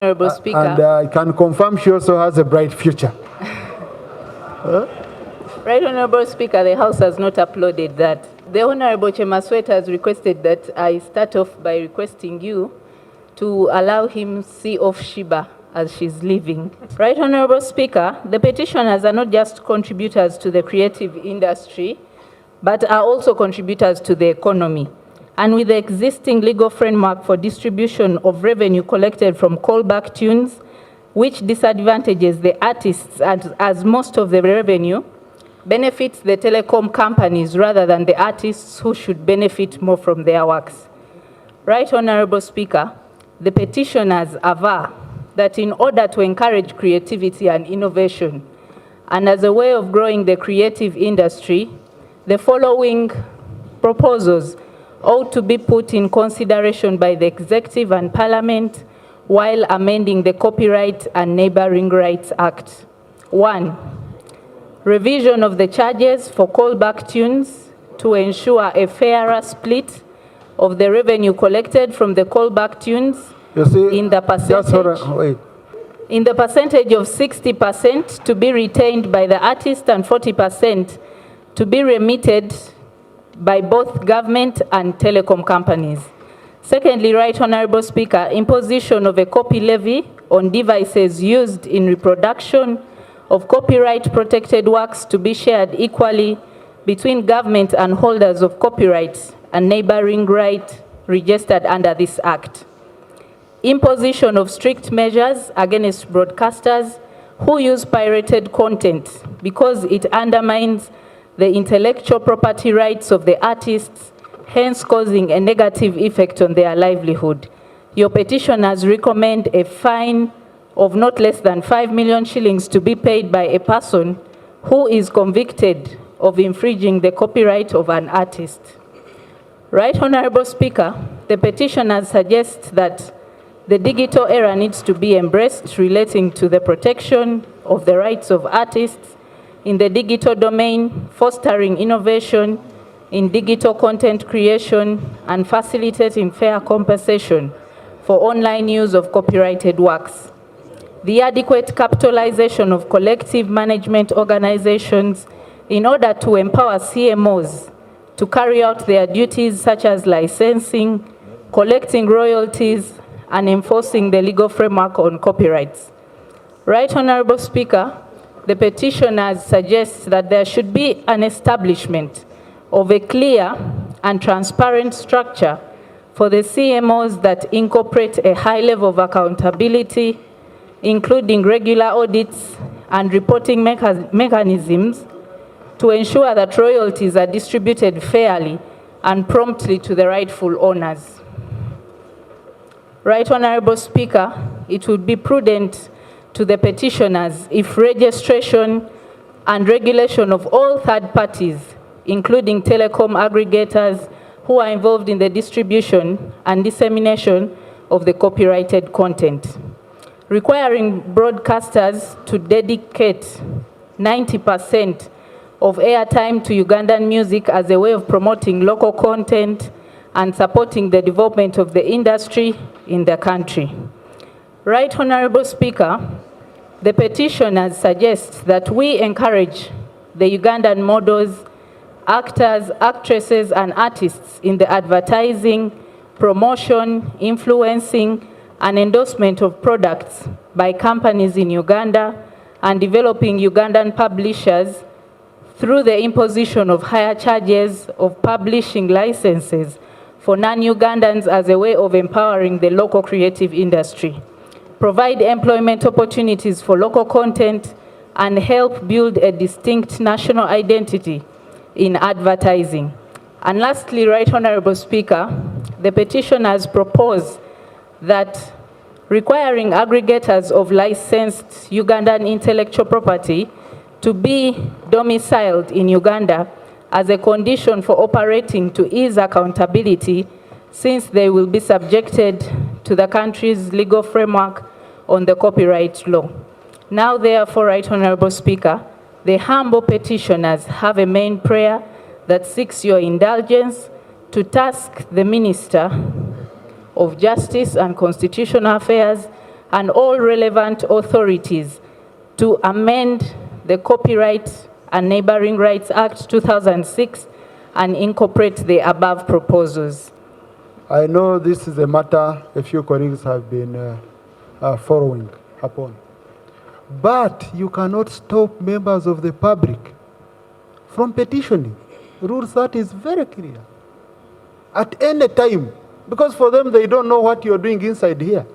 Honorable Speaker. And I can confirm she also has a bright future. Right, Honorable Speaker, the House has not uploaded that. The Honorable Chemaswet has requested that I start off by requesting you to allow him see off Shiba as she's leaving. Right, Honorable Speaker, the petitioners are not just contributors to the creative industry, but are also contributors to the economy. And with the existing legal framework for distribution of revenue collected from callback tunes, which disadvantages the artists as most of the revenue benefits the telecom companies rather than the artists who should benefit more from their works. Right, Honorable Speaker, the petitioners aver that in order to encourage creativity and innovation, and as a way of growing the creative industry, the following proposals ought to be put in consideration by the Executive and Parliament while amending the Copyright and Neighboring Rights Act. 1. Revision of the charges for callback tunes to ensure a fairer split of the revenue collected from the callback tunes in the percentage of 60% to be retained by the artist and 40% to be remitted by both government and telecom companies. Secondly, Right Honorable Speaker, imposition of a copy levy on devices used in reproduction of copyright-protected works to be shared equally between government and holders of copyright and neighboring right registered under this Act. Imposition of strict measures against broadcasters who use pirated content because it undermines the intellectual property rights of the artists, hence causing a negative effect on their livelihood. Your petitioners recommend a fine of not less than 5 million shillings to be paid by a person who is convicted of infringing the copyright of an artist. Right, Honorable Speaker, the petitioners suggest that the digital era needs to be embraced relating to the protection of the rights of artists in the digital domain, fostering innovation in digital content creation, and facilitating fair compensation for online use of copyrighted works. The adequate capitalization of collective management organizations in order to empower CMOs to carry out their duties such as licensing, collecting royalties, and enforcing the legal framework on copyrights. Right, Honorable Speaker, the petitioners suggest that there should be an establishment of a clear and transparent structure for the CMOs that incorporate a high level of accountability, including regular audits and reporting mechanisms to ensure that royalties are distributed fairly and promptly to the rightful owners. Right, Honorable Speaker, it would be prudent to the petitioners if registration and regulation of all third parties, including telecom aggregators who are involved in the distribution and dissemination of the copyrighted content, requiring broadcasters to dedicate 90% of airtime to Ugandan music as a way of promoting local content and supporting the development of the industry in the country. Right, Honorable Speaker, the petitioners suggest that we encourage the Ugandan models, actors, actresses, and artists in the advertising, promotion, influencing, and endorsement of products by companies in Uganda and developing Ugandan publishers through the imposition of higher charges of publishing licenses for non-Ugandans as a way of empowering the local creative industry, provide employment opportunities for local content, and help build a distinct national identity in advertising. And lastly, Right Honorable Speaker, the petitioners propose that requiring aggregators of licensed Ugandan intellectual property to be domiciled in Uganda as a condition for operating to ease accountability, since they will be subjected to the country's legal framework on the copyright law. Now, therefore, Right Honorable Speaker, the humble petitioners have a main prayer that seeks your indulgence to task the Minister of Justice and Constitutional Affairs and all relevant authorities to amend the Copyright and Neighboring Rights Act 2006 and incorporate the above proposals. I know this is a matter a few colleagues have been following upon. But you cannot stop members of the public from petitioning. Rule 30 is very clear. At any time, because for them, they don't know what you're doing inside here.